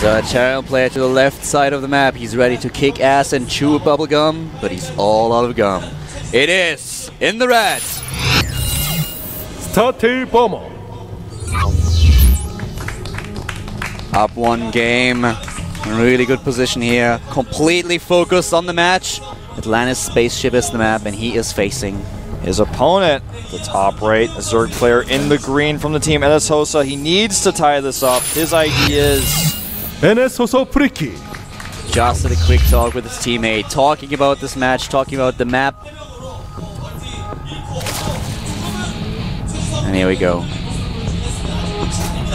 There's a Terran player to the left side of the map. He's ready to kick ass and chew bubblegum, but he's all out of gum. It is in the red. Starter Bomber. Up one game. Really good position here. Completely focused on the match. Atlantis spaceship is the map, and he is facing his opponent, the top right, a Zerg player in the green from the team, NS Hosa. He needs to tie this up. His idea is NS Hosa Freaky. Just a quick talk with his teammate, talking about this match, talking about the map. And here we go.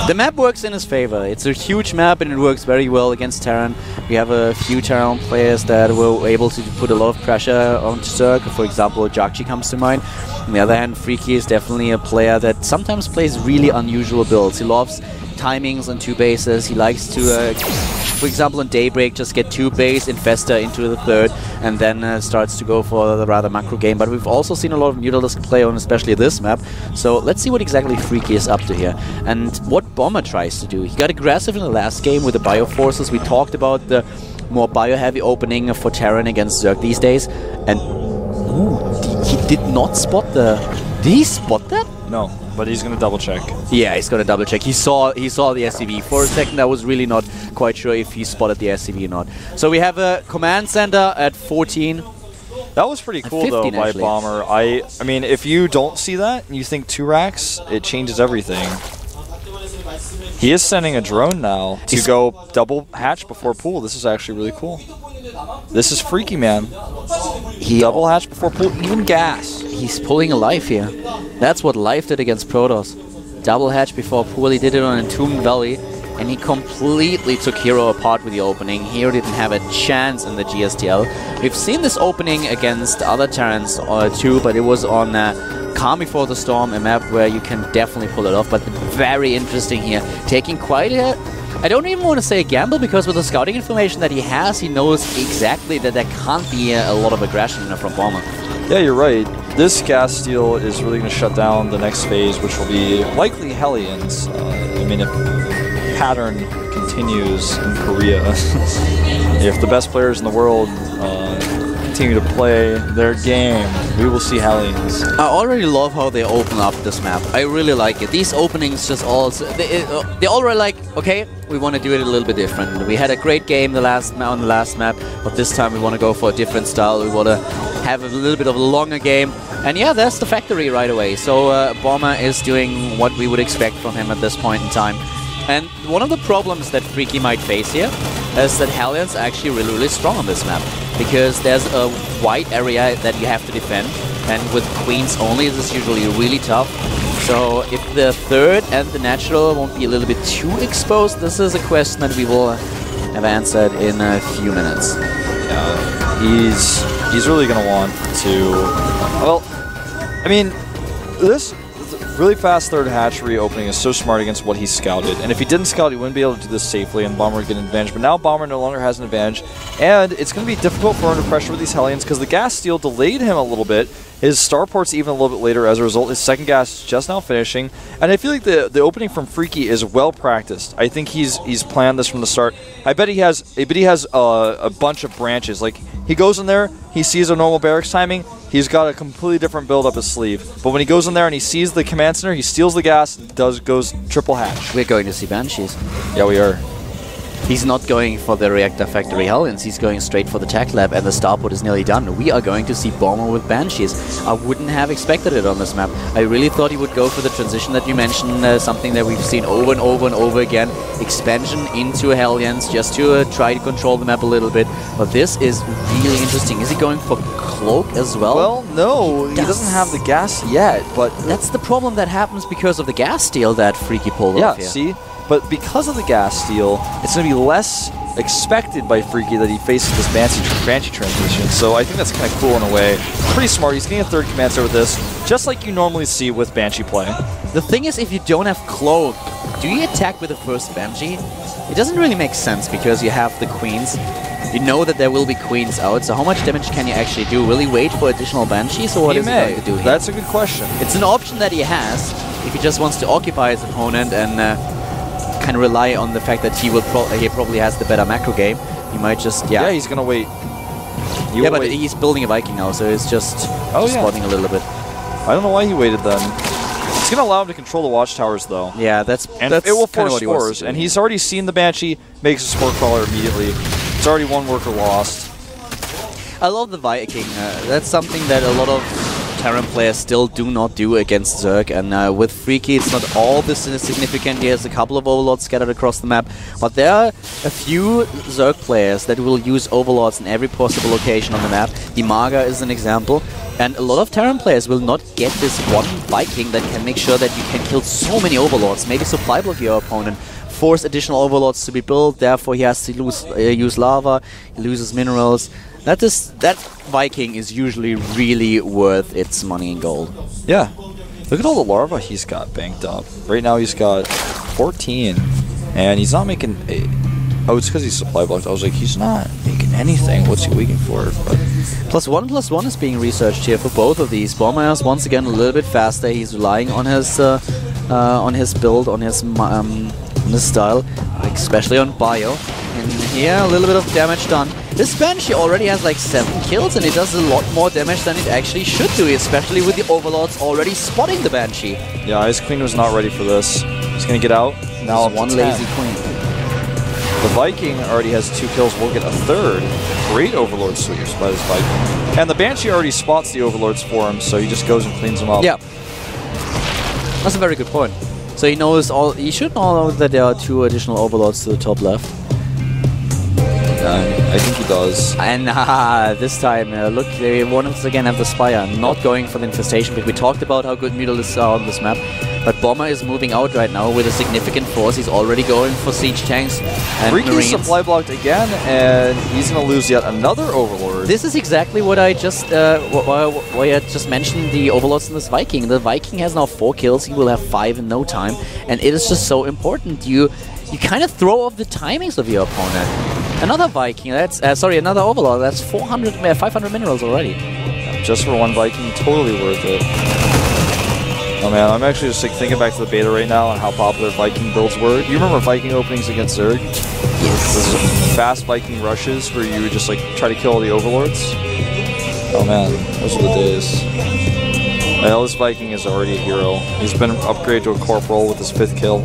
The map works in his favor. It's a huge map and it works very well against Terran. We have a few Terran players that were able to put a lot of pressure onto Zerg. For example, Jakji comes to mind. On the other hand, Freaky is definitely a player that sometimes plays really unusual builds. He loves timings on 2 bases. He likes to, for example, on Daybreak, just get 2 base, infestor into the 3rd, and then starts to go for the rather macro game. But we've also seen a lot of Mutalisk play on especially this map. So let's see what exactly Freaky is up to here. And what Bomber tries to do. He got aggressive in the last game with the Bioforces. We talked about the more bio-heavy opening for Terran against Zerg these days. And ooh, he did not spot the... Did he spot that? No, but he's going to double check. Yeah, he's going to double check. He saw the SCV. For a second, I was really not quite sure if he spotted the SCV or not. So we have a command center at 14. That was pretty cool, though, by actually. Bomber. I mean, if you don't see that and you think 2 racks, it changes everything. He is sending a drone now to go double hatch before pool. This is actually really cool. This is freaky, man. He double hatch before pool, even gas. He's pulling a life here. That's what Life did against Protoss. Double hatch before pool. He did it on Entombed Valley, and he completely took Hero apart with the opening. Hero didn't have a chance in the GSTL. We've seen this opening against other Terrans too, but it was on Calm Before the Storm, a map where you can definitely pull it off, but very interesting here. Taking quite a... I don't even want to say a gamble, because with the scouting information that he has, he knows exactly that there can't be a lot of aggression from Bomber. Yeah, you're right. This gas steal is really going to shut down the next phase, which will be likely Hellions. I mean, if pattern continues in Korea, if the best players in the world continue to play their game, we will see Hellions. I already love how they open up this map. I really like it. These openings just all... They already like, okay, we want to do it a little bit different. We had a great game on the last map, but this time we want to go for a different style. We want to have a little bit of a longer game. And yeah, there's the factory right away. So Bomber is doing what we would expect from him at this point in time. And one of the problems that Freaky might face here is that Hellions are actually really, really strong on this map, because there's a wide area that you have to defend, and with Queens only, this is usually really tough. So if the 3rd and the natural won't be a little bit too exposed, this is a question that we will have answered in a few minutes. Yeah, he's really going to want to... Well, I mean, this really fast 3rd hatchery opening is so smart against what he scouted. And if he didn't scout, he wouldn't be able to do this safely, and Bomber would get an advantage. But now Bomber no longer has an advantage, and it's going to be difficult for him to pressure with these Hellions, because the gas steal delayed him a little bit. His starport's even a little bit later. As a result, his second gas is just now finishing. And I feel like the opening from Freaky is well practiced. I think he's planned this from the start. I bet he has a bunch of branches. Like, he goes in there, he sees a normal barracks timing, he's got a completely different build up his sleeve. But when he goes in there and he sees the command center, he steals the gas, goes triple hatch. We're going to see Banshees. Yeah, we are. He's not going for the Reactor Factory Hellions, he's going straight for the Tech Lab, and the starport is nearly done. We are going to see Bomber with Banshees. I wouldn't have expected it on this map. I really thought he would go for the transition that you mentioned, something that we've seen over and over and over again. Expansion into Hellions, just to try to control the map a little bit. But this is really interesting. Is he going for Cloak as well? Well, no, he doesn't have the gas yet, but... That's the problem that happens because of the gas steal that Freaky pulled off here. Yeah, see? But because of the gas steal, it's going to be less expected by Freaky that he faces this Banshee transition. So I think that's kind of cool in a way. Pretty smart. He's getting a 3rd command center with this, just like you normally see with Banshee play. The thing is, if you don't have Cloak, do you attack with the first Banshee? It doesn't really make sense, because you have the Queens. You know that there will be Queens out, so how much damage can you actually do? Will he wait for additional Banshees, or what is he going to do here? That's a good question. It's an option that he has if he just wants to occupy his opponent and kind of rely on the fact that he probably has the better macro game. He might just Yeah, he's gonna wait. Yeah, but he's building a Viking now, so it's just spawning a little bit. I don't know why he waited then. It's gonna allow him to control the watchtowers though. Yeah, that's it will force spores, and he's already seen the Banshee, makes a spore crawler immediately. It's already one worker lost. I love the Viking. That's something that a lot of Terran players still do not do against Zerg, and with Freaky it's not all this significant. He has a couple of overlords scattered across the map, but there are a few Zerg players that will use overlords in every possible location on the map. The Maga is an example, and a lot of Terran players will not get this one Viking that can make sure that you can kill so many overlords, maybe supply block your opponent, force additional overlords to be built, therefore he has to use lava, he loses minerals. That Viking is usually really worth its money in gold. Yeah. Look at all the larva he's got banked up. Right now he's got 14, and he's not making... Oh, it's because he's supply blocked. I was like, he's not making anything. What's he waiting for? But +1/+1 is being researched here for both of these. Bomber is once again a little bit faster. He's relying on his build, on his style, especially on bio. And here, a little bit of damage done. This Banshee already has like 7 kills, and it does a lot more damage than it actually should do, especially with the overlords already spotting the Banshee. Yeah, Ice Queen was not ready for this. He's gonna get out. Now one lazy queen. The Viking already has 2 kills. We'll get a 3rd. Great overlord sweeps by this Viking. And the Banshee already spots the overlords for him, so he just goes and cleans them up. Yeah. That's a very good point. So he knows he should know that there are 2 additional overlords to the top left. I think he does. And this time, look, they once again have the Spire, not going for the infestation, but we talked about how good Mutalisks are on this map. But Bomber is moving out right now with a significant force. He's already going for siege tanks and Marines. Supply blocked again, and he's going to lose yet another overlord. This is exactly what I just why I just mentioned the overlords in this Viking. The Viking has now 4 kills. He will have 5 in no time, and it is just so important. You kind of throw off the timings of your opponent. Another Viking. That's another overlord. That's 500 minerals already. Just for one Viking, totally worth it. Oh man, I'm actually just like thinking back to the beta right now and how popular Viking builds were. Do you remember Viking openings against Zerg? Yes. Those fast Viking rushes where you would just like try to kill all the overlords. Oh man, those are the days. Well, this Viking is already a hero. He's been upgraded to a corporal with his 5th kill.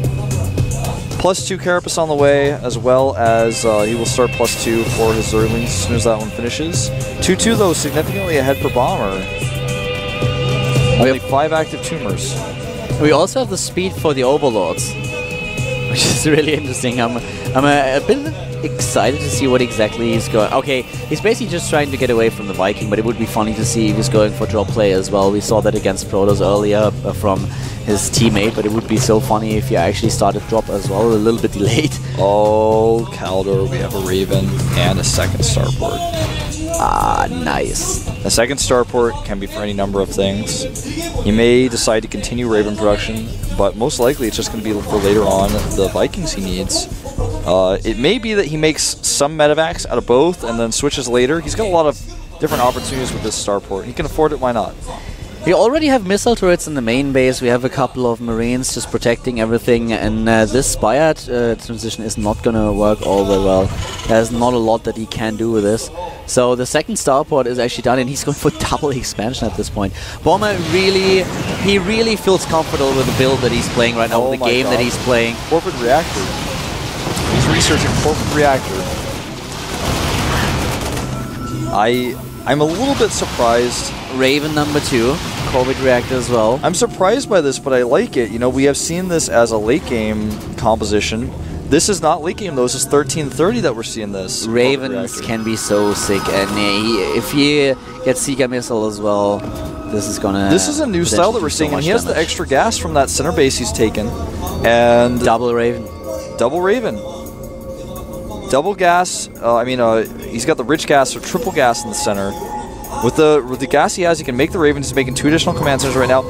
+2 Carapace on the way, as well as he will start +2 for his Zerglings as soon as that one finishes. 2-2 though, significantly ahead for Bomber. Only 5 active tumors. We also have the speed for the overlords, which is really interesting. I'm a bit excited to see what exactly he's going. Okay, he's basically just trying to get away from the Viking, but it would be funny to see if he's going for drop play as well. We saw that against Protoss earlier from his teammate, but it would be so funny if he actually started drop as well, a little bit delayed. Oh, Kaldor, we have a Raven and a 2nd starport. Ah, nice. A 2nd starport can be for any number of things. He may decide to continue Raven production, but most likely it's just going to be for later on the Vikings he needs. It may be that he makes some medevacs out of both and then switches later. He's got a lot of different opportunities with this starport. He can afford it, why not? We already have missile turrets in the main base. We have a couple of Marines just protecting everything, and this Spire transition is not going to work all that well. There's not a lot that he can do with this. So the 2nd starport is actually done, and he's going for double expansion at this point. Bomber really feels comfortable with the build that he's playing right now, with the game that he's playing. Corporate reactor. He's researching corporate reactor. I'm a little bit surprised. Raven number 2, Corporate Reactor as well. I'm surprised by this, but I like it. You know, we have seen this as a late game composition. This is not late game though. This is 1330 that we're seeing this. Ravens can be so sick, and if he gets Seeker Missile as well, this is gonna. This is a new style that we're seeing, and he has the extra gas from that center base he's taken, and double Raven. Double Raven. Double gas. He's got the rich gas or triple gas in the center. With the gas he has, he can make the Ravens. He's making 2 additional command centers right now.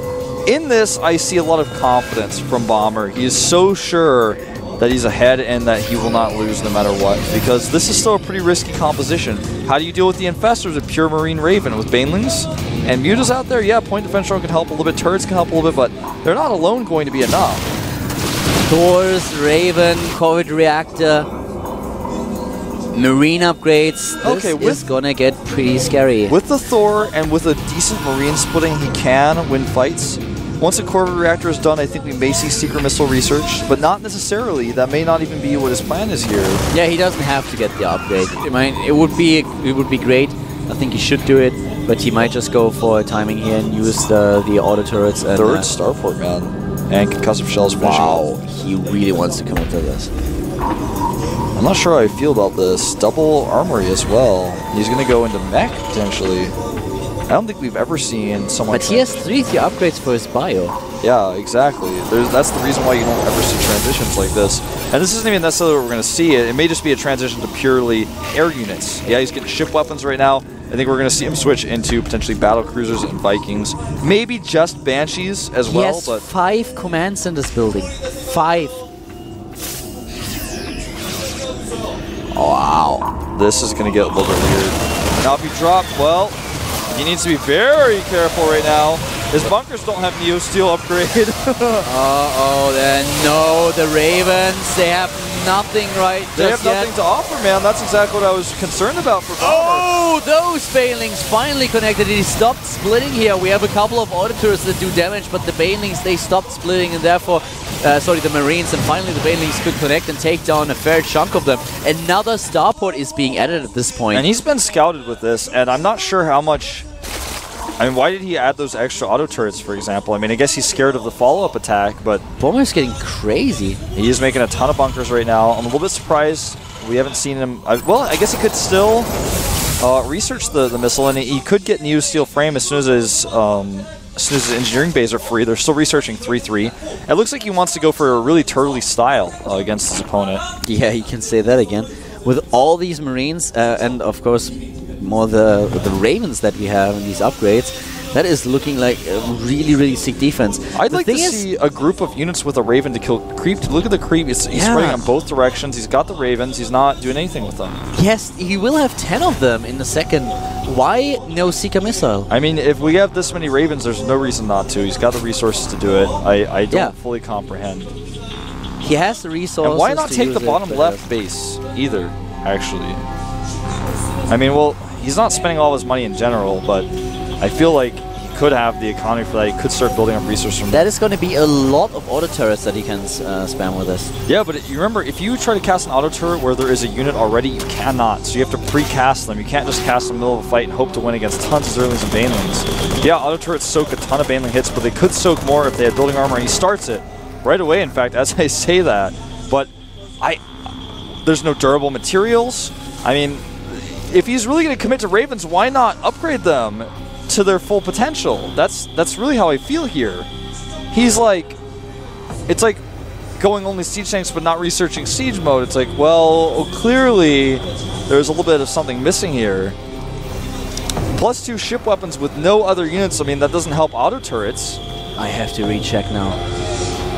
In this, I see a lot of confidence from Bomber. He is so sure that he's ahead and that he will not lose no matter what, because this is still a pretty risky composition. How do you deal with the infestors with pure Marine Raven? With Banelings and Mutas out there, yeah, point defense drone can help a little bit, turrets can help a little bit, but they're not alone going to be enough. Thor's, Raven, Corvid Reactor, Marine upgrades. This is gonna get pretty scary. With the Thor and with a decent Marine splitting, he can win fights. Once a Corvid Reactor is done, I think we may see Secret Missile research, but not necessarily. That may not even be what his plan is here. Yeah, he doesn't have to get the upgrade. I mean, it would be great. I think he should do it, but he might just go for timing here and use the auto turrets. And, third starport, man, and concussive shells. Wow, he really wants to commit to this. I'm not sure how I feel about this. Double armory as well. He's going to go into mech potentially. I don't think we've ever seen someone. But he has 3 upgrades for his bio. Yeah, exactly. That's the reason why you don't ever see transitions like this. And this isn't even necessarily what we're going to see. It may just be a transition to purely air units. Yeah, he's getting ship weapons right now. I think we're going to see him switch into potentially battle cruisers and Vikings. Maybe just Banshees as well. He has 5 commands in this building. 5. Wow. This is going to get a little bit weird. Now if he dropped, well, he needs to be very careful right now. His bunkers don't have Neo Steel upgrade. Uh-oh, then no, the Ravens, they have nothing They have nothing to offer, man. That's exactly what I was concerned about for Bomber. Oh, those Banelings finally connected. He stopped splitting here. We have a couple of auditors that do damage, but the Banelings, they stopped splitting, and therefore, sorry, the Marines, and finally the Banelings could connect and take down a fair chunk of them. Another starport is being added at this point. And he's been scouted with this, and I'm not sure how much... I mean, why did he add those extra auto turrets, for example? I mean, I guess he's scared of the follow-up attack, but... Bomber's getting crazy. He is making a ton of bunkers right now. I'm a little bit surprised we haven't seen him... well, I guess he could still research the missile, and he could get Neo Steel frame as soon as his engineering bays are free. They're still researching 3-3. It looks like he wants to go for a really turtley style against his opponent. Yeah, you can say that again. With all these Marines, and of course... more the Ravens that we have in these upgrades, that is looking like a really, really sick defense. I'd like to see a group of units with a Raven to kill creep. Look at the creep. He's spreading on both directions. He's got the Ravens. He's not doing anything with them. Yes, he will have 10 of them in a second. Why no Seeker Missile? I mean, if we have this many Ravens, there's no reason not to. He's got the resources to do it. I don't fully comprehend. He has the resources. And why not take the bottom left base either, actually? I mean, well... He's not spending all his money in general, but I feel like he could have the economy for that. He could start building up resources from that. Is going to be a lot of auto turrets that he can spam with this. Yeah, but you remember, if you try to cast an auto turret where there is a unit already, you cannot. So you have to pre-cast them. You can't just cast them in the middle of a fight and hope to win against tons of Zerlings and Banelings. Yeah, auto turrets soak a ton of Baneling hits, but they could soak more if they had building armor, and he starts it right away, in fact, as I say that. But there's no durable materials. I mean... If he's really going to commit to Ravens, why not upgrade them to their full potential? That's really how I feel here. He's like... It's like going only siege tanks but not researching siege mode. It's like, well, clearly there's a little bit of something missing here. +2 ship weapons with no other units. I mean, that doesn't help auto turrets. I have to recheck now.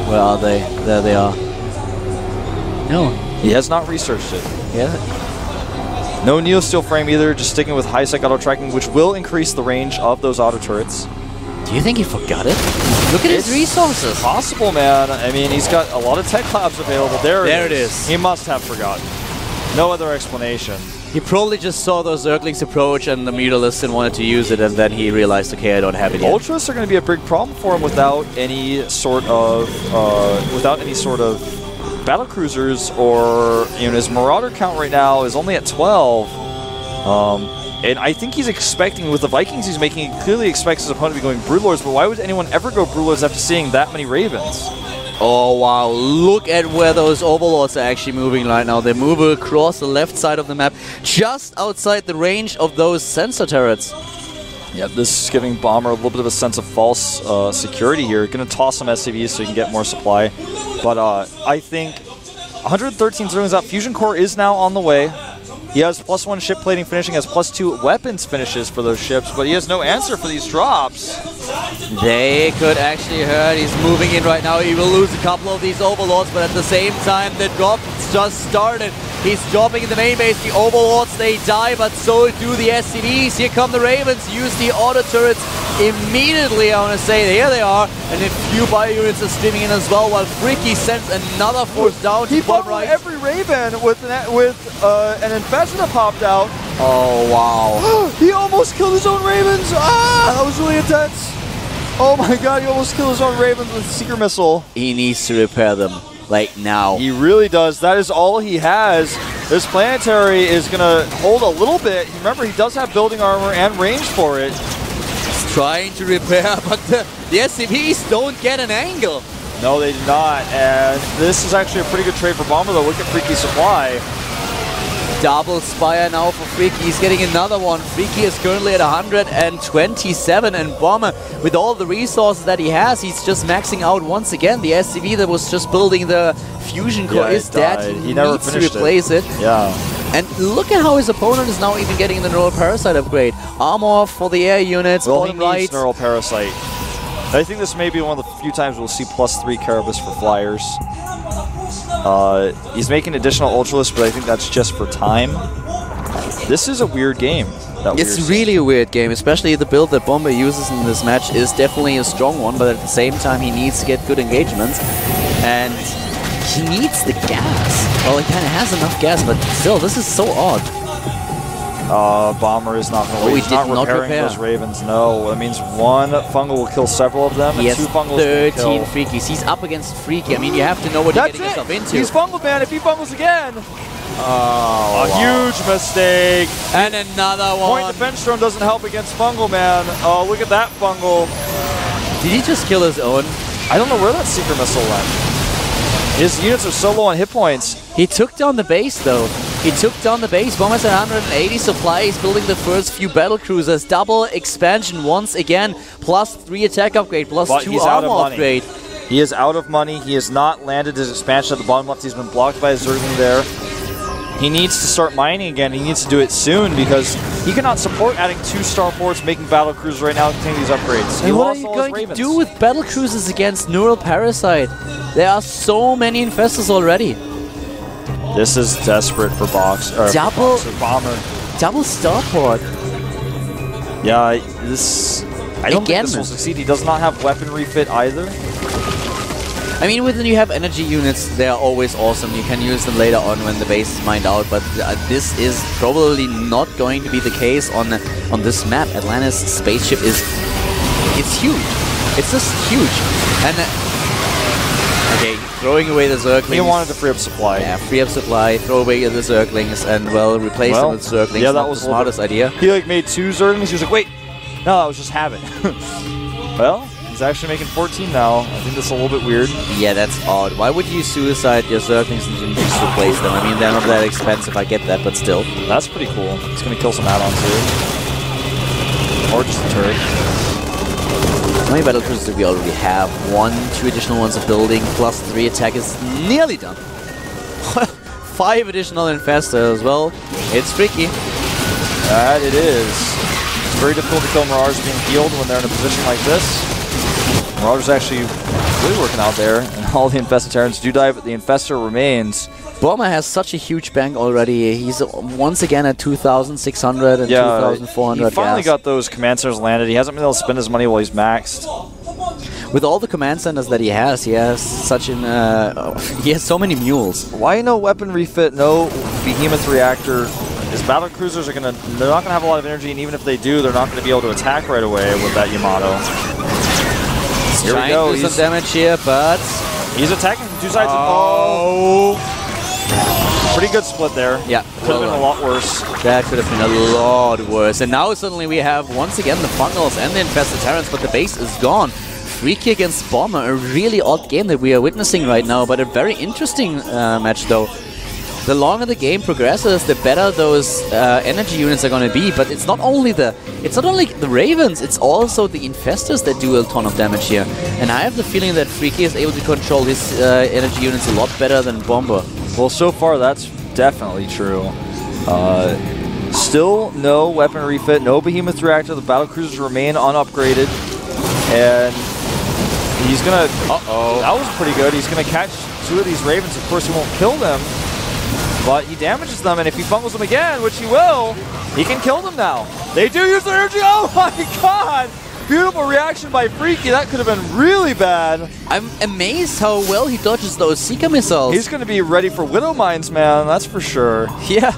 Where are they? There they are. No. He has not researched it. Yeah. No Neo Steel frame either, just sticking with high-sec auto tracking, which will increase the range of those auto turrets. Do you think he forgot it? Look at his resources. Possible, man. I mean, he's got a lot of tech labs available. There it is. He must have forgotten. No other explanation. He probably just saw those Zerglings approach and the Mutalisks and wanted to use it, and then he realized, okay, I don't have it yet. Ultras are going to be a big problem for him without any sort of battle cruisers, or his Marauder count right now is only at 12. And I think he's expecting, with the Vikings he's making, he clearly expects his opponent to be going Broodlords, but why would anyone ever go Broodlords after seeing that many Ravens? Oh wow, look at where those Overlords are actually moving right now. They move across the left side of the map, just outside the range of those sensor turrets. Yeah, this is giving Bomber a little bit of a sense of false security here. Going to toss some SCVs so he can get more supply. But I think 113 Zerlings out. Fusion Core is now on the way. He has +1 ship plating finishing, has +2 weapons finishes for those ships, but he has no answer for these drops. They could actually hurt. He's moving in right now. He will lose a couple of these Overlords, but at the same time, the drop just started. He's dropping in the main base. The Overlords, they die, but so do the SCVs. Here come the Ravens. Use the auto turrets immediately, I want to say, here they are, and a few bio units are streaming in as well, while Freaky sends another force down to bottom right. Every Raven with an infestor that popped out. Oh, wow. He almost killed his own Ravens. Ah, that was really intense. Oh my god, he almost killed his own Ravens with a Seeker Missile. He needs to repair them, like now. He really does. That is all he has. This planetary is going to hold a little bit. Remember, he does have building armor and range for it. He's trying to repair, but the SCVs don't get an angle. No, they do not. And this is actually a pretty good trade for Bomber, though. Look at Freaky supply. Double Spire now for Freaky. He's getting another one. Freaky is currently at 127, and Bomber, with all the resources that he has, he's just maxing out once again. The SCV that was just building the fusion core is dead. He needs to replace it. Yeah. And look at how his opponent is now even getting the Neural Parasite upgrade. Armor for the air units, well, bottom he right. needs Neural Parasite. I think this may be one of the few times we'll see +3 Carabus for flyers. He's making additional Ultralisk, but I think that's just for time. This is a weird game. It's really a weird game, especially the build that Bomber uses in this match is definitely a strong one, but at the same time he needs to get good engagements. And he needs the gas. Well, he kind of has enough gas, but still, this is so odd. Bomber is not going to wait. He's not repairing those Ravens. No, that means one fungal will kill several of them, and 2 fungals will kill. 13 Freakies. He's up against Freaky. I mean, you have to know what you're getting yourself into. He's fungal, man. If he fungals again. Oh, a huge mistake. And another one. Point defense drone doesn't help against fungal, man. Oh, look at that fungal. Did he just kill his own? I don't know where that Seeker Missile went. His units are so low on hit points. He took down the base, though. He took down the base. Bomber's at 180 supply. He's building the first few battle cruisers. Double expansion once again. +3 attack upgrade, +2 armor upgrade. He is out of money. He has not landed his expansion at the bottom left. He's been blocked by a Zergling there. He needs to start mining again. He needs to do it soon because he cannot support adding 2 star forts, making battle cruisers right now and taking these upgrades. And what are you going to do with battle cruisers against Neural Parasite? There are so many infestors already. This is desperate for Bomber. Double starport. Yeah, I don't think this will succeed. He does not have weapon refit either. I mean, when you have energy units, they are always awesome. You can use them later on when the base is mined out, but this is probably not going to be the case on this map. Atlantis spaceship it's huge. It's just huge. And okay, throwing away the Zerglings. He wanted to free up supply. Yeah, free up supply, throw away the Zerglings, and replace them with Zerglings. Yeah, that was the smartest idea. He made 2 Zerglings. He was like, wait, no, I was just habit. Well. He's actually making 14 now. I think that's a little bit weird. Yeah, that's odd. Why would you suicide your Zerglings and just replace them? I mean, they're not that expensive, I get that, but still. That's pretty cool. He's going to kill some add-ons too. Or just a turret. How many battle cruisers do we already have? 1, 2 additional ones of building, +3 attack is nearly done. 5 additional infestors as well. It's tricky. That it is. It's very difficult to kill Mirage being healed when they're in a position like this. Mirage's actually really working out there, and all the infested Terrans do die, but the infestor remains. Bomber has such a huge bank already. He's once again at 2,600 and 2,400 he finally got those command centers landed. He hasn't been able to spend his money while he's maxed. With all the command centers that he has such an he has so many mules. Why no weapon refit, no behemoth reactor? His battle cruisers they're not gonna have a lot of energy, and even if they do, they're not gonna be able to attack right away with that Yamato. Here we go. He's some damage here, but he's attacking from 2 sides. Oh, pretty good split there. Yeah, could have been a lot worse. That could have been a lot worse. And now suddenly we have once again the Fungals and the infested Terrans, but the base is gone. Freaky against Bomber, a really odd game that we are witnessing right now, but a very interesting match though. The longer the game progresses, the better those energy units are going to be. But it's not only the Ravens, it's also the infestors that do a ton of damage here. And I have the feeling that Freaky is able to control his energy units a lot better than Bomber. Well, so far that's definitely true. Still no weapon refit, no behemoth reactor. The battle cruisers remain unupgraded, and he's gonna. That was pretty good. He's gonna catch 2 of these Ravens. Of course, he won't kill them. But he damages them, and if he fumbles them again, which he will, he can kill them now. They do use their energy. Oh my god! beautiful reaction by Freaky. That could have been really bad. I'm amazed how well he dodges those Seeker missiles. He's going to be ready for Widow Mines, man. That's for sure. Yeah.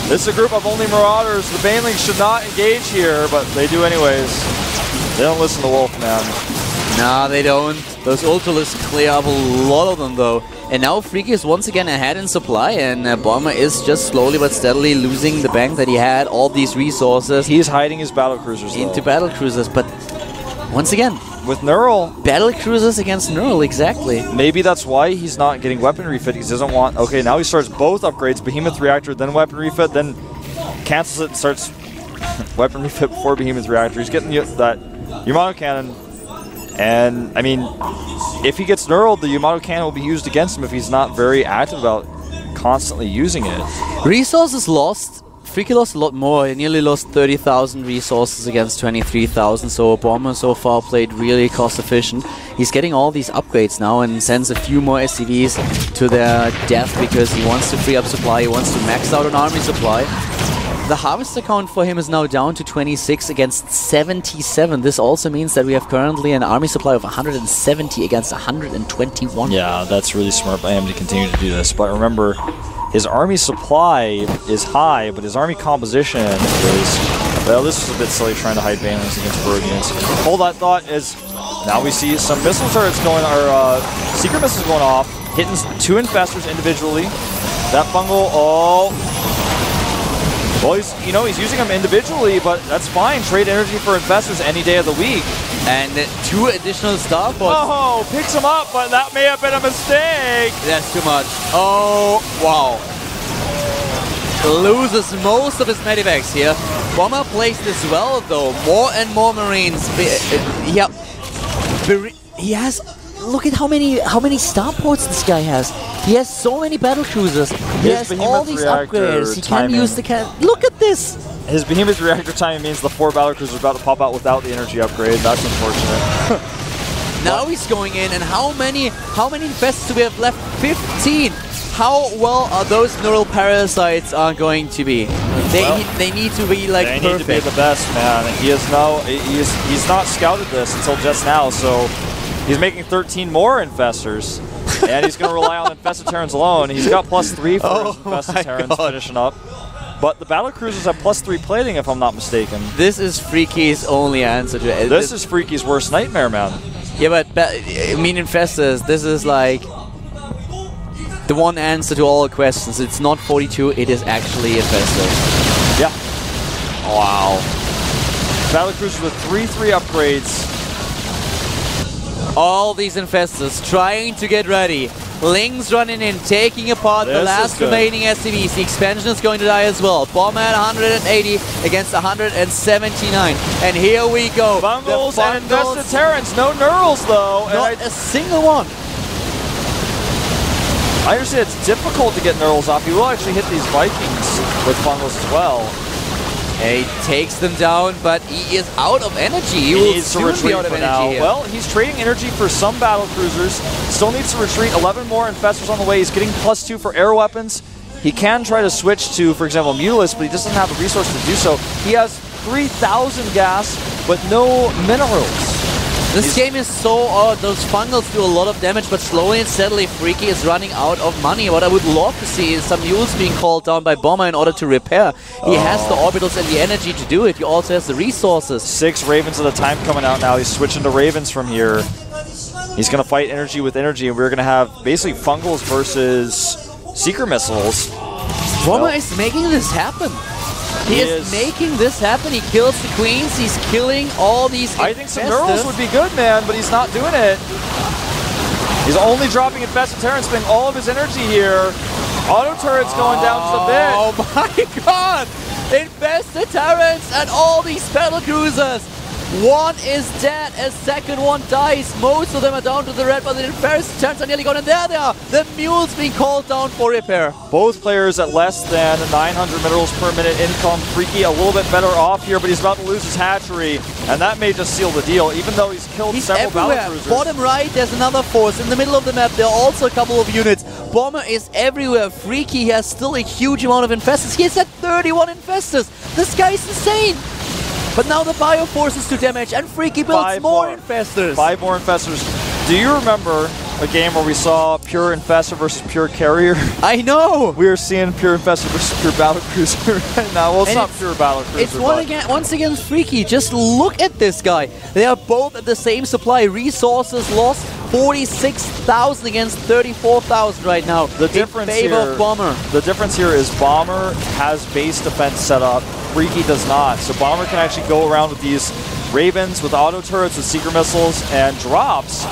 This is a group of only Marauders. The Banelings should not engage here, but they do anyways. They don't listen to Wolf, man. Nah, they don't. Those Ultralists clear up a lot of them, though. And now Freaky is once again ahead in supply, and Bomber is just slowly but steadily losing the bank that he had, all these resources. He's hiding his battlecruisers, into battlecruisers, but once again, with Neural. Battlecruisers against Neural, exactly. Maybe that's why he's not getting weapon refit. He doesn't want... Okay, now he starts both upgrades, Behemoth Reactor, then weapon refit, then cancels it and starts weapon refit before Behemoth Reactor. He's getting that Yamato Cannon. And, I mean, if he gets Neuraled, the Yamato Cannon will be used against him if he's not very active about constantly using it. Resources lost. Freaky lost a lot more. He nearly lost 30,000 resources against 23,000. So Bomber so far played really cost efficient. He's getting all these upgrades now and sends a few more SCVs to their death because he wants to free up supply. He wants to max out an army supply. The harvester count for him is now down to 26 against 77. This also means that we have currently an army supply of 170 against 121. Yeah, that's really smart by him to continue to do this. But remember, his army supply is high, but his army composition is... Well, this was a bit silly trying to hide Banelings against Burgundians. Hold that thought as now we see some missile turrets going, or secret missiles going off, hitting 2 infestors individually. That fungal, well, he's using them individually, but that's fine. Trade energy for infestors any day of the week. And 2 additional starports. Oh, picks him up, but that may have been a mistake. That's too much. Oh, wow. Loses most of his medivacs here. Bomber plays this well, though. More and more Marines. Yep. He has... Look at how many starports this guy has. He has so many battlecruisers. He has all these upgrades. He can use the Look at this. His Behemoth Reactor timing means the 4 battlecruisers are about to pop out without the energy upgrade. That's unfortunate. Now he's going in, and how many infestors do we have left? 15. How well are those neural parasites are going to be? They need to be like they perfect. They need to be the best, man. He's not scouted this until just now, so he's making 13 more infestors. And he's going to rely on Infested Terrans alone. He's got +3 for his Infested Terrans finishing up. But the battlecruisers have +3 plating, if I'm not mistaken. This is Freaky's only answer to it. This is Freaky's worst nightmare, man. Yeah, but I mean, Infestors, this is like the one answer to all questions. It's not 42, it is actually Infestors. Yeah. Wow. Battlecruisers with 3/3 upgrades. All these infestors trying to get ready. Lings running in, taking apart the last remaining SCVs. The expansion is going to die as well. Bomber at 180 against 179. And here we go. Bungles and Infested Terrans. No Neurals, though. Not a single one. I understand it's difficult to get Neurals off. He will actually hit these Vikings with Bungles as well. He takes them down, but he is out of energy. He will needs to soon retreat be out of for energy now. here. Well, he's trading energy for some battlecruisers. Still needs to retreat. 11 more infestors on the way. He's getting +2 for air weapons. He can try to switch to, for example, Mutalisk, but he doesn't have the resource to do so. He has 3,000 gas, but no minerals. This game is so... those fungals do a lot of damage, but slowly and steadily Freaky is running out of money. What I would love to see is some mules being called down by Bomber in order to repair. He has the orbitals and the energy to do it. He also has the resources. 6 Ravens at a time coming out now. He's switching to Ravens from here. He's going to fight energy with energy, and we're going to have basically fungals versus Seeker missiles. Bomber is making this happen. He is making this happen. He kills the queens. He's killing all these I think some Neurals would be good, man, but he's not doing it. He's only dropping Infested Terrans, spending all of his energy here. Auto turrets going down just a bit. Oh my god! Infested Terrans and all these battlecruisers. One is dead, a second one dies. Most of them are down to the red, but the Infested Terrans are nearly gone. And there they are, the mules being called down for repair. Both players at less than 900 minerals per minute income. Freaky a little bit better off here, but he's about to lose his hatchery, and that may just seal the deal, even though he's killed several battlecruisers. Bottom right, there's another force. In the middle of the map, there are also a couple of units. Bomber is everywhere. Freaky has still a huge amount of infestors. He has had 31 infestors. This guy is insane. But now the Bio forces to damage, and Freaky builds more infestors. 5 more infestors. Do you remember a game where we saw pure infestor versus pure carrier? I know! We are seeing pure infestor versus pure battlecruiser right now. Well, it's not pure battlecruiser. It's once again Freaky. Just look at this guy. They are both at the same supply. Resources lost 46,000 against 34,000 right now. The difference in favor of Bomber. The difference here is Bomber has base defense set up. Freaky does not. So Bomber can actually go around with these Ravens, with auto turrets, with secret missiles, and drops.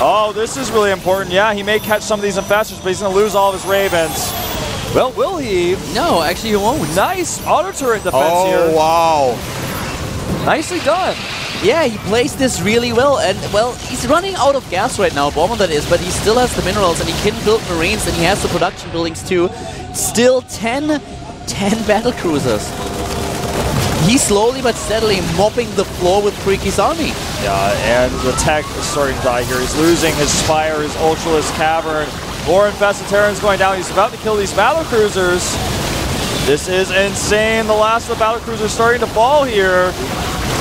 Oh, this is really important. Yeah, he may catch some of these infestors, but he's going to lose all of his Ravens. Well, will he? No, actually he won't. Nice auto turret defense here. Oh, wow. Nicely done. Yeah, he plays this really well, and well, he's running out of gas right now, Bomber that is, but he still has the minerals, and he can build Marines, and he has the production buildings too. Still 10 battle cruisers. He's slowly but steadily mopping the floor with Freaky's army. Yeah, and the tech is starting to die here. He's losing his Spire, his Ultralisk Cavern. More infested Terrans going down. He's about to kill these battle cruisers. This is insane. The last of the battle cruisers starting to fall here.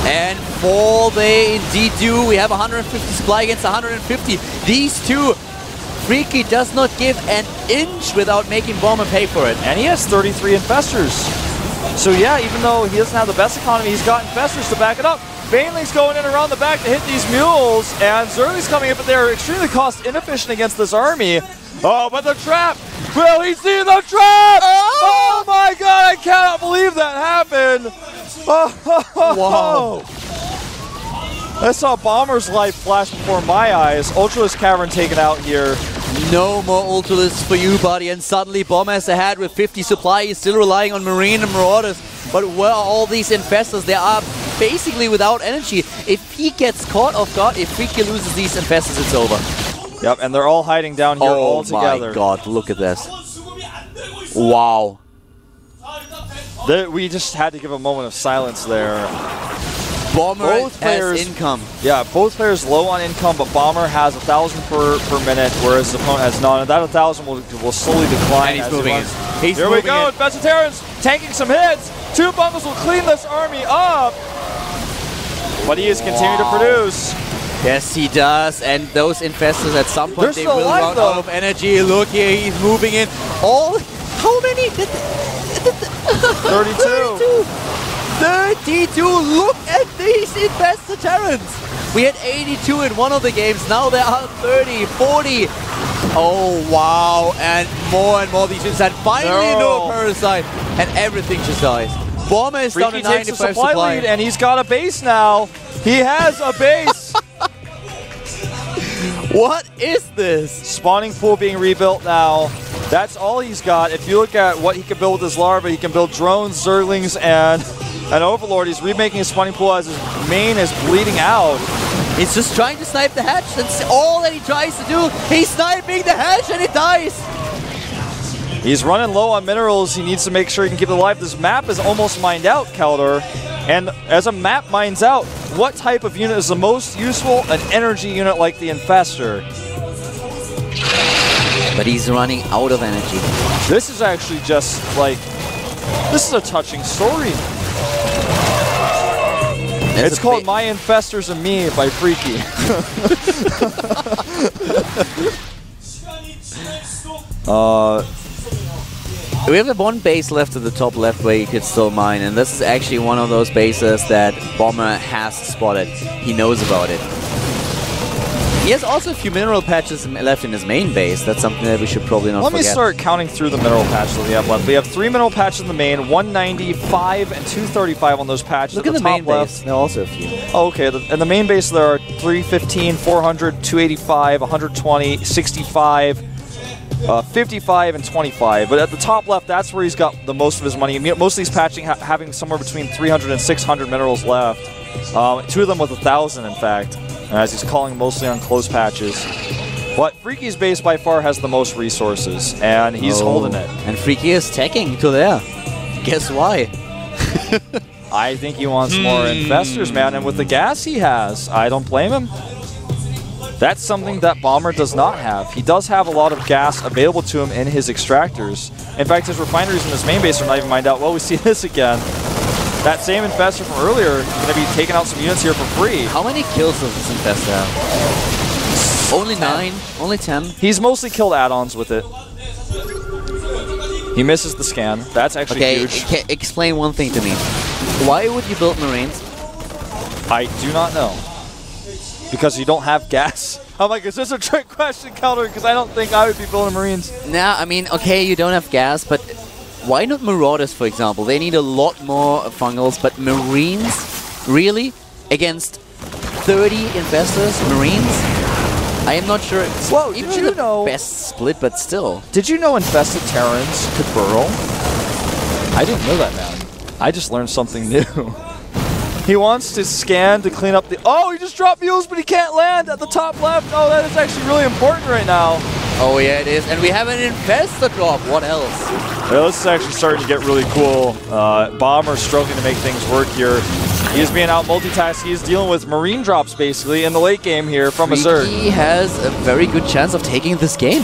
And fall they indeed do. We have 150 supply against 150. These two, Freaky does not give an inch without making Bomber pay for it. And he has 33 infestors. So yeah, even though he doesn't have the best economy, he's got infestors to back it up. Baneling's going in around the back to hit these mules, and Zerly's coming in, but they're extremely cost inefficient against this army. Oh, but the trap! Will he see the trap? Oh my god, I cannot believe that happened! Wow. I saw Bomber's life flash before my eyes. Ultralisk Cavern taken out here. No more Ultralisk for you, buddy. And suddenly Bomber's ahead with 50 supply. He's still relying on Marine and Marauders. But where are all these infestors? They are basically without energy. If he gets caught off guard, if Freaky loses these infestors, it's over. Yep, and they're all hiding down here all together. Oh my god, look at this. Wow. We just had to give a moment of silence there. Bomber both players, has income. Yeah, both players low on income, but Bomber has 1,000 per minute, whereas the opponent has none. And that 1,000 will slowly decline. And he's moving in. Here we go, Infested Terrans tanking some hits. 2 bundles will clean this army up. But he is continuing to produce. Yes, he does. And those infestors at some point, they will run out of energy. Look here, he's moving in. How many? 32. 32! Look at these infested Terrans! We had 82 in one of the games, now there are 30, 40. Oh wow, and more these things. And finally into a parasite, and everything just dies. Bomber is down to 95 supply. Lead, and he's got a base now. He has a base. What is this? Spawning pool being rebuilt now. That's all he's got. If you look at what he can build with his larva, he can build drones, Zerlings, and an Overlord. He's remaking his spawning pool as his main is bleeding out. He's just trying to snipe the hatch. That's all that he tries to do. He's sniping the hatch and it dies. He's running low on minerals. He needs to make sure he can keep it alive. This map is almost mined out, Keldor. And as a map mines out, what type of unit is the most useful? An energy unit like the Infestor. But he's running out of energy. This is actually just like, this is a touching story. It's called My Infestors and Me by Freaky. We have one base left at the top left where you could still mine, and this is actually one of those bases that Bomber has spotted. He knows about it. He has also a few mineral patches left in his main base. That's something that we should probably not forget. Let me start counting through the mineral patches that we have left. We have 3 mineral patches in the main, 195 and 235 on those patches. Look at the main base. There are also a few. Oh, okay. In the main base, there are 315, 400, 285, 120, 65, 55, and 25. But at the top left, that's where he's got the most of his money. Most of these patching having somewhere between 300 and 600 minerals left. 2 of them with 1,000, in fact, as he's calling mostly on close patches. But Freaky's base by far has the most resources, and he's holding it. And Freaky is teching to there. Guess why? I think he wants more infestors, man, and with the gas he has, I don't blame him. That's something that Bomber does not have. He does have a lot of gas available to him in his extractors. In fact, his refineries in his main base are not even mined out. Well, we see this again. that same infestor from earlier is going to be taking out some units here for free. How many kills does this infestor have? Only 9? Only 10? He's mostly killed add-ons with it. He misses the scan. That's actually huge. Okay, explain one thing to me. Why would you build Marines? I do not know. Because you don't have gas. I'm like, is this a trick question, Counter? Because I don't think I would be building Marines. Nah, I mean, okay, you don't have gas, but why not Marauders, for example? They need a lot more fungals, but Marines? Really? Against 30 infestors? Marines? I am not sure it's even did you the know best split, but still. Did you know infested Terrans could burrow? I didn't know that, man. I just learned something new. He wants to scan to clean up the... Oh, he just dropped mules, but he can't land at the top left. Oh, that is actually really important right now. Oh, yeah, it is. And we have an infestor drop. What else? Yeah, this is actually starting to get really cool. Bomber struggling to make things work here. He is being out multitasked. He is dealing with Marine drops, basically, in the late game here from Azur. He has a very good chance of taking this game.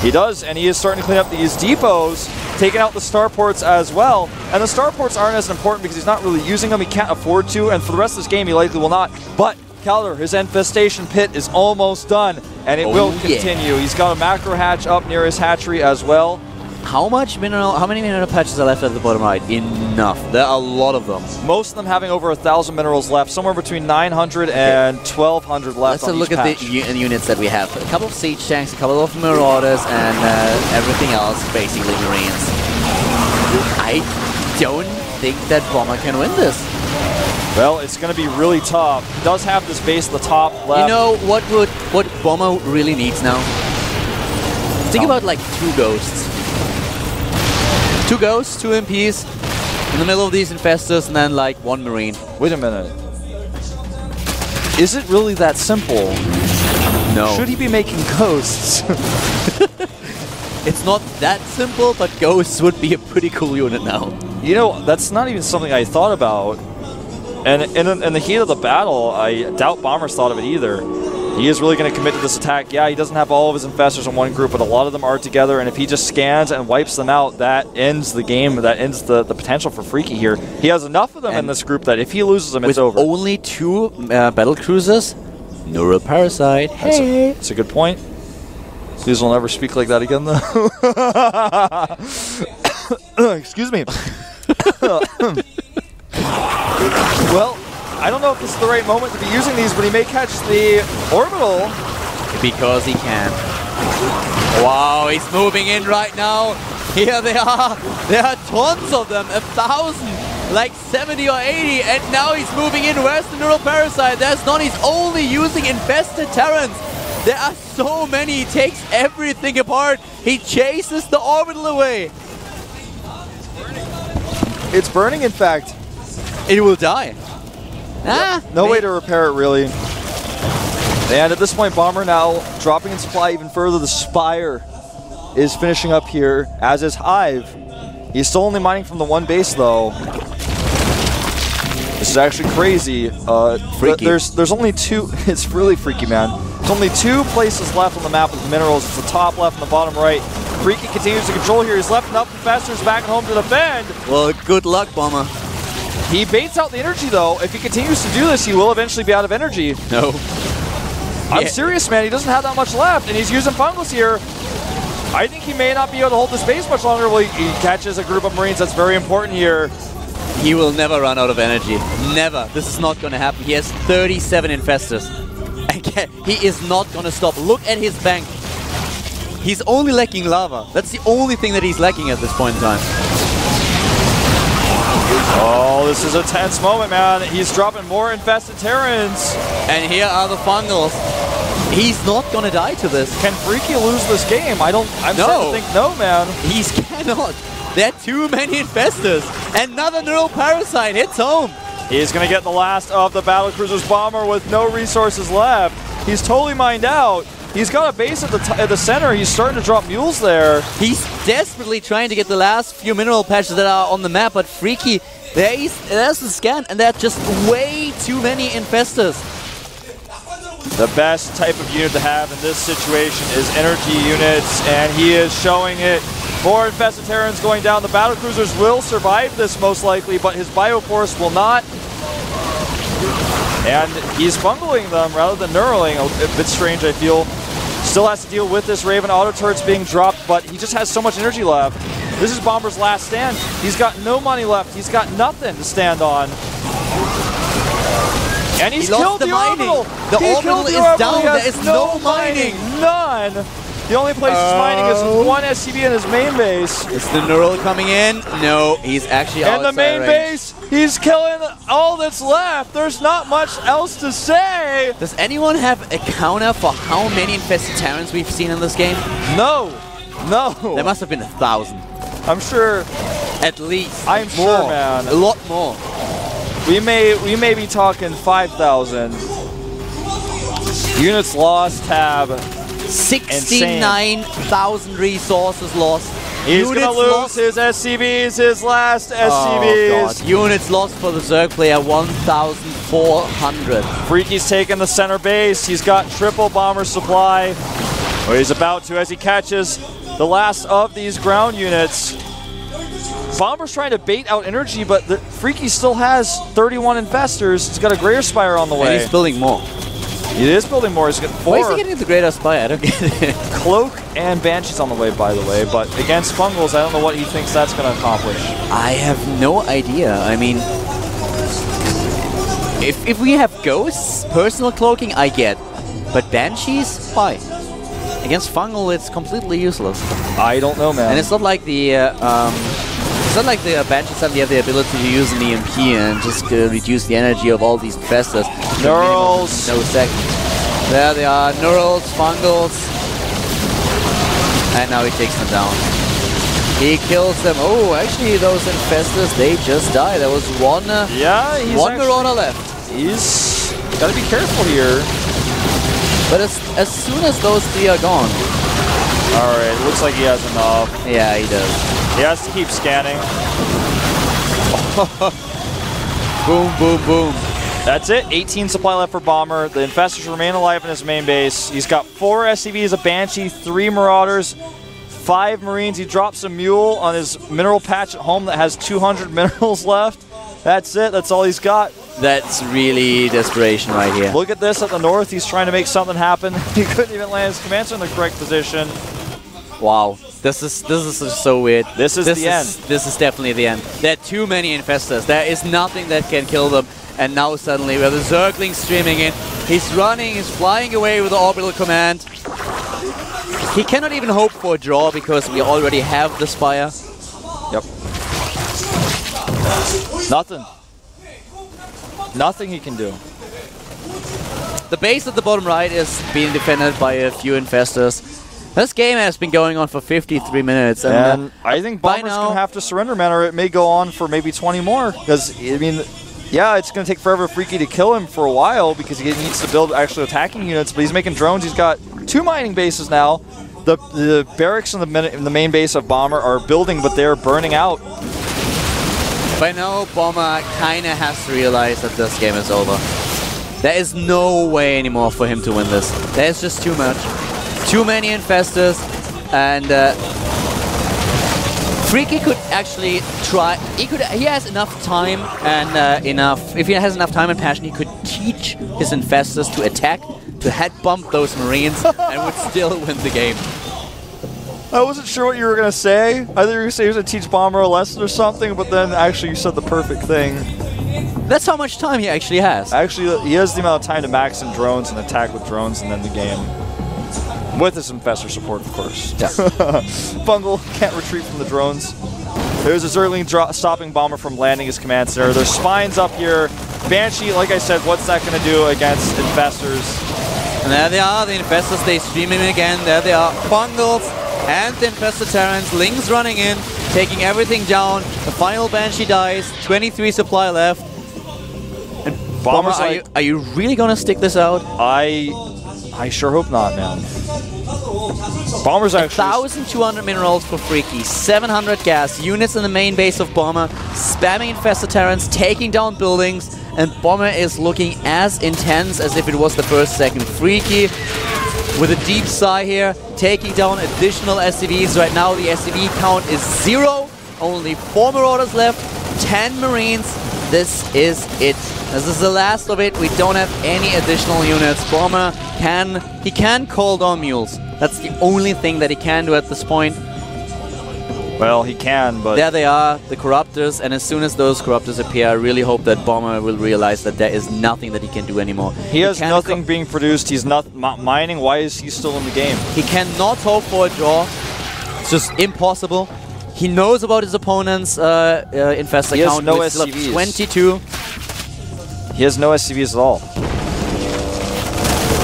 He does, and he is starting to clean up these depots, taking out the starports as well. And the starports aren't as important because he's not really using them. He can't afford to, and for the rest of this game, he likely will not. But Calder, his infestation pit is almost done, and it will continue. He's got a macro hatch up near his hatchery as well. How many mineral patches are left at the bottom right? Enough. There are a lot of them. Most of them having over 1,000 minerals left, somewhere between 900 and 1,200 left. Let's look at the units that we have. A couple of siege tanks, a couple of marauders, and everything else, basically Marines. I don't think that Bomber can win this. Well, it's going to be really tough. He does have this base at the top left. You know what Bomber really needs now? Think about like 2 ghosts. 2 ghosts, 2 MPs in the middle of these infestors, and then like 1 Marine. Wait a minute. Is it really that simple? No. Should he be making ghosts? It's not that simple, but ghosts would be a pretty cool unit now. You know, that's not even something I thought about. And in the heat of the battle, I doubt Bombers thought of it either. He is really going to commit to this attack. Yeah, he doesn't have all of his infestors in one group, but a lot of them are together, and if he just scans and wipes them out, that ends the game, that ends the potential for Freaky here. He has enough of them in this group that if he loses them, it's over. With only 2 battle cruisers, Neural Parasite. Hey! That's a good point. Please will never speak like that again, though. Excuse me. Well, I don't know if this is the right moment to be using these, but he may catch the orbital. Because he can. Wow, he's moving in right now. Here they are. There are tons of them. 1,000. Like 70 or 80. And now he's moving in. Where's the Neural Parasite? There's none. He's only using infested Terrans. There are so many. He takes everything apart. He chases the orbital away. It's burning, in fact. It will die. No way to repair it, really. And at this point, Bomber now dropping in supply even further. The Spire is finishing up here, as is Hive. He's still only mining from the 1 base, though. This is actually crazy. Freaky. There's only 2. It's really freaky, man. There's only 2 places left on the map with minerals. It's the top left and the bottom right. Freaky continues to control here. He's left enough infestors back at home to defend. Well, good luck, Bomber. He baits out the energy, though. If he continues to do this, he will eventually be out of energy. No. I'm serious, man. He doesn't have that much left, and he's using Fungus here. I think he may not be able to hold this base much longer. Well, he catches a group of Marines. That's very important here. He will never run out of energy. Never. This is not going to happen. He has 37 infestors. Again, he is not going to stop. Look at his bank. He's only lacking lava. That's the only thing that he's lacking at this point in time. Oh, this is a tense moment, man. He's dropping more infested Terrans. And here are the fungals. He's not gonna die to this. Can Freaky lose this game? I'm starting to think no, man. He cannot. There are too many infestors. Another Neural Parasite hits home. He's gonna get the last of the Battlecruiser's Bomber with no resources left. He's totally mined out. He's got a base at the center. He's starting to drop mules there. He's desperately trying to get the last few mineral patches that are on the map, but Freaky, there's the scan, and there are just way too many infestors. The best type of unit to have in this situation is energy units, and he is showing it. More infested Terrans going down. The battlecruisers will survive this most likely, but his Bioforce will not. And he's bungling them rather than knurling. A bit strange, I feel. Still has to deal with this Raven. Auto turrets being dropped, but he just has so much energy left. This is Bomber's last stand. He's got no money left. He's got nothing to stand on. And he's killed the orbital. The orbital is down. There is no mining. None. The only place he's mining is one SCV in his main base. Is the neural coming in? No, he's actually outside And the main base, he's killing all that's left. There's not much else to say. Does anyone have a counter for how many infested Terrans we've seen in this game? No. No. There must have been 1,000. I'm sure. At least. I'm sure, man. A lot more. We may be talking 5,000. Units lost, tab. 69,000 resources lost. He's going to lose his SCVs, his last SCVs. Oh god. Units lost for the Zerg player, 1,400. Freaky's taking the center base. He's got triple bomber supply. Or he's about to as he catches the last of these ground units. Bomber's trying to bait out energy, but the Freaky still has 31 infestors. He's got a Greater Spire on the way. And he's building more. He is building more. He's got 4. Why is he getting the Greater Spire? I don't get it. Cloak and Banshee's on the way, by the way, but against Fungals, I don't know what he thinks that's going to accomplish. I have no idea. I mean, if we have Ghosts, personal cloaking, I get. But Banshees, why? Against Fungal, it's completely useless. I don't know, man. And it's not like the Banshees suddenly have the ability to use an EMP and just reduce the energy of all these infestors. Neurals. No second. There they are. Neurals, Fungals. And now he takes them down. He kills them. Oh, actually, those infestors, they just died. There was one Marauder left. He's got to be careful here. But as soon as those 3 are gone. Alright, looks like he has enough. Yeah, he does. He has to keep scanning. Boom, boom, boom. That's it. 18 supply left for Bomber. The infestors remain alive in his main base. He's got 4 SCVs, a Banshee, 3 Marauders, 5 Marines. He drops a Mule on his mineral patch at home that has 200 minerals left. That's it. That's all he's got. That's really desperation right here. Look at this at the north. He's trying to make something happen. He couldn't even land his command center in the correct position. Wow. This is so weird. This is the end. This is definitely the end. There are too many infestors. There is nothing that can kill them. And now suddenly we have the Zergling streaming in. He's running, he's flying away with the orbital command. He cannot even hope for a draw because we already have the Spire. Yep. Nothing. Nothing he can do. The base at the bottom right is being defended by a few infestors. This game has been going on for 53 minutes. And I think Bomber's going to have to surrender, man, or it may go on for maybe 20 more. Because, I mean, yeah, it's going to take forever for Freaky to kill him for a while because he needs to build actual attacking units, but he's making drones. He's got 2 mining bases now. The barracks in the main base of Bomber are building, but they're burning out. By now, Bomber kind of has to realize that this game is over. There is no way anymore for him to win this. There's just too much. Too many infestors, and Freaky could actually try. He has enough time and if he has enough time and passion, he could teach his infestors to attack, to head bump those Marines, and would still win the game. I wasn't sure what you were going to say. I thought you were going to say he was going to teach Bomber a lesson or something, but then actually you said the perfect thing. That's how much time he actually has. Actually, he has the amount of time to max in drones and attack with drones and then the game. With his infestor support, of course. Yeah. Fungal can't retreat from the drones. There's a Zergling stopping Bomber from landing his command center. There's spines up here. Banshee, like I said, what's that going to do against infestors? And there they are, the infestors, they stream him again. There they are, Fungals and the infested Terrans. Lings running in, taking everything down. The final Banshee dies, 23 supply left. And Bomber, are you really going to stick this out? I sure hope not, man. Bomber's actually 1,200 minerals for Freaky, 700 gas, units in the main base of Bomber, spamming infested Terrans, taking down buildings, and Bomber is looking as intense as if it was the first second. Freaky with a deep sigh here, taking down additional SCVs. Right now the SCV count is 0. Only 4 Marauders left, 10 Marines. This is it. This is the last of it. We don't have any additional units. Bomber can call down mules. That's the only thing that he can do at this point. Well, he can, but... There they are, the Corruptors, and as soon as those Corruptors appear, I really hope that Bomber will realize that there is nothing that he can do anymore. He has nothing being produced, he's not mining, why is he still in the game? He cannot hope for a draw. It's just impossible. He knows about his opponent's infestor count. He has no SCVs. 22. He has no SCVs at all.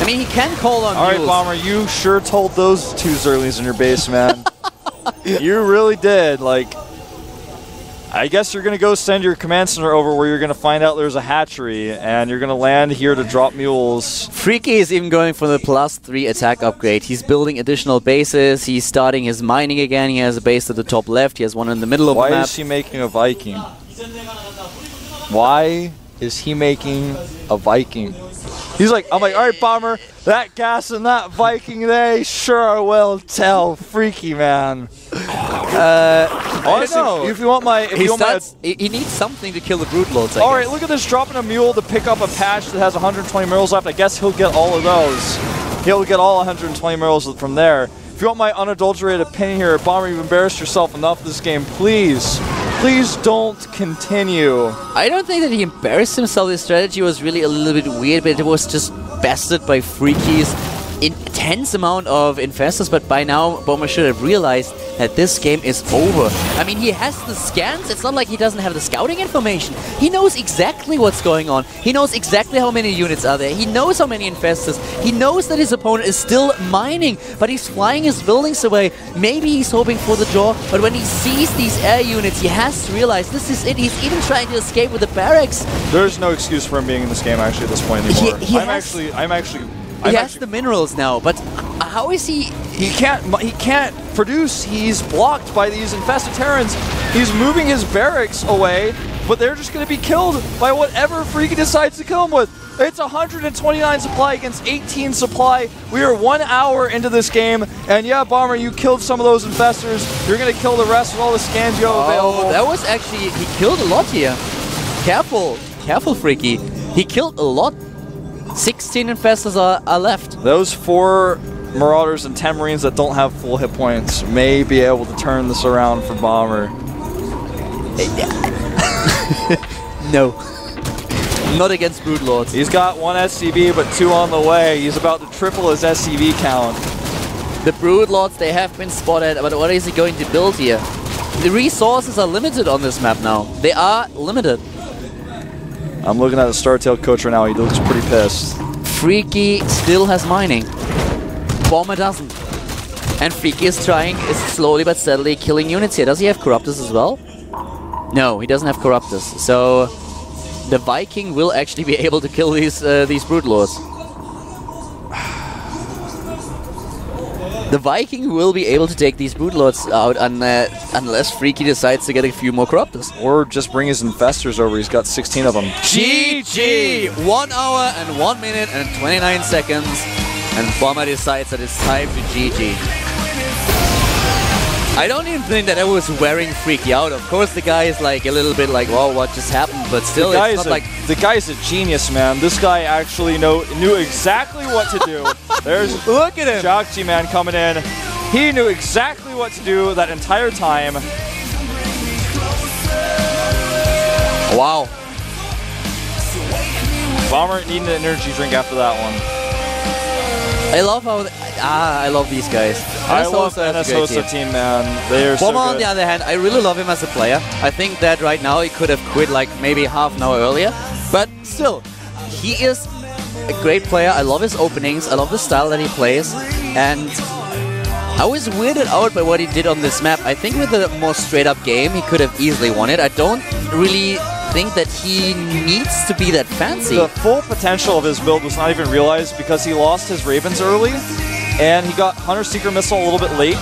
I mean, he can call on Alright, mules. Bomber, you sure told those two Zerlings in your base, man. You really did. Like, I guess you're going to go send your command center over where you're going to find out there's a hatchery, and you're going to land here to drop mules. Freaky is even going for the +3 attack upgrade. He's building additional bases. He's starting his mining again. He has a base at the top left. He has one in the middle of the map. Why is he making a Viking? Why is he making a Viking? He's like, I'm like, all right, Bomber, that gas and that Viking, they sure will tell. Freaky, man. Honestly, if you want my... He needs something to kill the Brood Lords, I all guess. right, look at this, dropping a mule to pick up a patch that has 120 minerals left. I guess he'll get all of those. He'll get all 120 minerals from there. If you want my unadulterated opinion here, Bomber, you've embarrassed yourself enough this game. Please, please don't continue. I don't think that he embarrassed himself. His strategy was really a little bit weird, but it was just bested by Freaky's intense amount of infestors. But by now, Bomber should have realized that this game is over. I mean, he has the scans. It's not like he doesn't have the scouting information. He knows exactly what's going on. He knows exactly how many units are there. He knows how many infestors. He knows that his opponent is still mining, but he's flying his buildings away. Maybe he's hoping for the draw, but when he sees these air units, he has to realize this is it. He's even trying to escape with the barracks. There's no excuse for him being in this game actually at this point anymore. He has the minerals now, but how is he? He can't produce. He's blocked by these infested Terrans. He's moving his barracks away, but they're just going to be killed by whatever Freaky decides to kill him with. It's 129 supply against 18 supply. We are 1 hour into this game, and yeah, Bomber, you killed some of those infestors. You're going to kill the rest with all the scans you have available. That was actually, he killed a lot here. Careful, Freaky. He killed a lot. 16 infestors are left. Those 4 Marauders and 10 Marines that don't have full hit points may be able to turn this around for Bomber. No. Not against Brood Lords. He's got 1 SCV, but 2 on the way. He's about to triple his SCV count. The Brood Lords, they have been spotted, but what is he going to build here? The resources are limited on this map now. They are limited. I'm looking at the Star-Tailed coach right now. He looks pretty pissed. Freaky still has mining. Bomber doesn't. And Freaky is slowly but steadily killing units here. Does he have Corruptors as well? No, he doesn't have Corruptors. So the Viking will actually be able to kill these Brood Lords. The Viking will be able to take these Brood Lords out unless Freaky decides to get a few more Corruptors. Or just bring his infestors over. He's got 16 of them. GG! 1 hour and 1 minute and 29 seconds. And Bomber decides that it's time to GG. I don't even think that I was wearing Freaky out. Of course, the guy is like a little bit like, "Whoa, what just happened?" But still, it's not like the guy's a genius, man. This guy actually knew exactly what to do. There's look at him, Jockey man coming in. He knew exactly what to do that entire time. Wow. Bomber needing an energy drink after that one. I love how I love these guys. I love NS Hosa team, man. They are so good. On the other hand, I really love him as a player. I think that right now he could have quit like maybe half an hour earlier. But still, he is a great player. I love his openings. I love the style that he plays. And I was weirded out by what he did on this map. I think with a more straight up game, he could have easily won it. I don't really think that he needs to be that fancy. The full potential of his build was not even realized because he lost his Ravens early. And he got Hunter Seeker Missile a little bit late,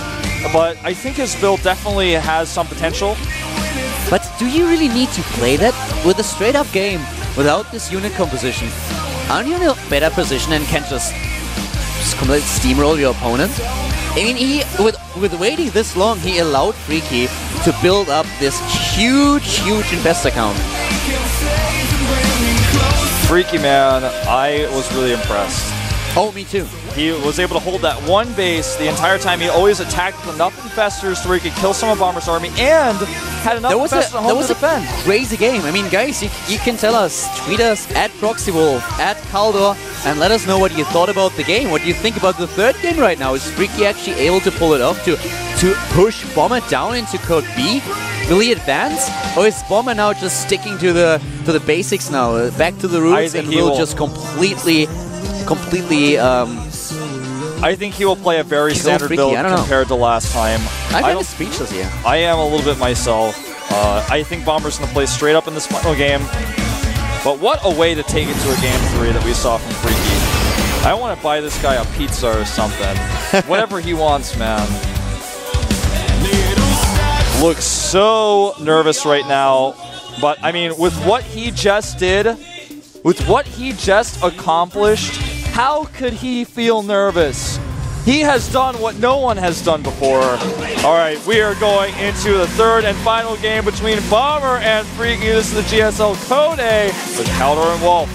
but I think his build definitely has some potential. But do you really need to play that with a straight-up game without this unit composition? Aren't you in a better position and can just completely steamroll your opponent. I mean, he with waiting this long, he allowed Freaky to build up this huge infestor count. Freaky, man, I was really impressed. Oh, me too. He was able to hold that one base the entire time. He always attacked with enough infestors to where he could kill some of Bomber's army and had enough infestors at home to defend. That was a crazy game. I mean, guys, you can tell us, tweet us at ProxyWolf, at Kaldor, and let us know what you thought about the game. What do you think about the third game right now? Is Freaky actually able to pull it off to push Bomber down into code B? Will he advance, or is Bomber now just sticking to the basics now, back to the roots, and will just completely I think he will play a very standard build compared to last time. I'm kind of speechless here. I am a little bit myself. I think Bomber's going to play straight up in this final game. But what a way to take it to a game 3 that we saw from Freaky. I want to buy this guy a pizza or something. Whatever he wants, man. Looks so nervous right now. But, I mean, with what he just did, with what he just accomplished, how could he feel nervous? He has done what no one has done before. All right, we are going into the third and final game between Bomber and Freaky. This is the GSL Code A with Kaldor and Wolf.